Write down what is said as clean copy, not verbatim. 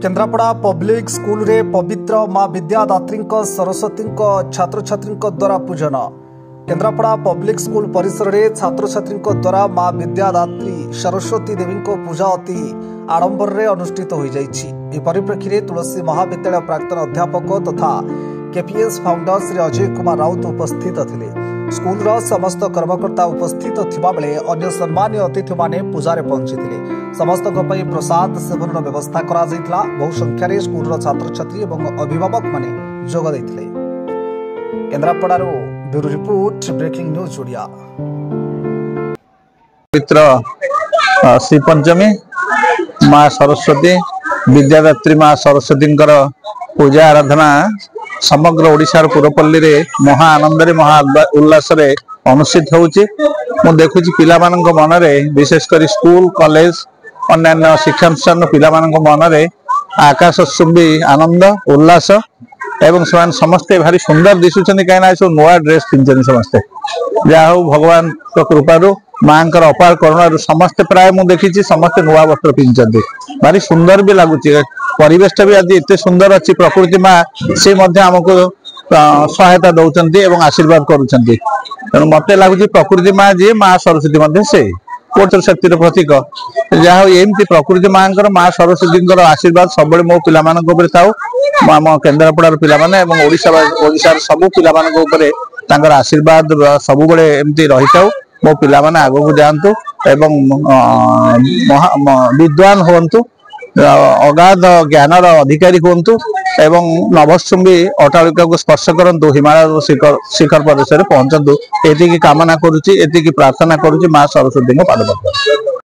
Kendrapara public school रे पवित्र मां विद्यादात्री सरस्वती छात्र छात्री द्वारा पूजन। केन्द्रापड़ा पब्लिक स्कूल परिसर में छात्र छात्री द्वारा मां विद्यादात्री सरस्वती देवी पूजा अति आडंबर में अनुष्ठित हो जाइए। परिप्रेक्षी में तुलसी महाविद्यालय प्राक्तन अध्यापक तथा केपीएस फाउंडर श्री अजय कुमार राउत उपस्थित थे। स्कूल समस्त कर्मकर्ता उपस्थित थिबा बेले अन्य सम्मानीय अतिथि माने पूजा रे पहुंची थे। समस्त प्रसाद सेवन व्यवस्था करा जायतिला। बहु संख्यारे स्कूल छात्र छात्री और अभिभावक माने जोग दैथिले। केन्द्रापड़ारू bureau report breaking news Odia. पवित्र श्री पंचमी मां सरस्वती विद्यादात्री मां सरस्वती पूजा आराधना समग्र ओडिशार पुरपल्ली रे महा आनंद रे महा उल्लास रे अनुष्ठित होउची। मु देखुची पिला मानक मन रे विशेषकर स्कूल कॉलेज अन्य शिक्षानुष्ठान पिला मानक मन रे आकाश सुंबी आनंद उल्लास एवं से समस्ते भारी सुंदर दिशुचंदी कहीं सब नुआ ड्रेस पिंधुचंदी समस्ते जहा हो भगवान कृपारू माँ अपार करुणा समस्ते प्राय मुझे देखी समस्ते नुआ वस्त्र पिंधुचंदी भारी सुंदर भी लगुच। परिवेश भी आज एत सुंदर अच्छी प्रकृति माँ से आमको सहायता दौरान एवं आशीर्वाद करुँच। तेणु मत लगुच प्रकृति माँ जी माँ सरस्वती से कोटर शक्तिर प्रतीक जहा एमती प्रकृति माँ माँ सरस्वती आशीर्वाद सब मो पिला थाऊ। आम केन्द्रापड़ार पिला ओडिशार सबू पिला आशीर्वाद सब बड़े एमती रही था। मो पिला आग को जातु एवं विद्वान हूँ अगाध ज्ञानर अधिकारी हूँ एवं नभश्चुंबी अट्टालिका को स्पर्श करंतु हिमालय शिखर प्रदेश में पहुंचतु एति कामना करुच्ची एति प्रार्थना करुच्ची मां सरस्वती पाद।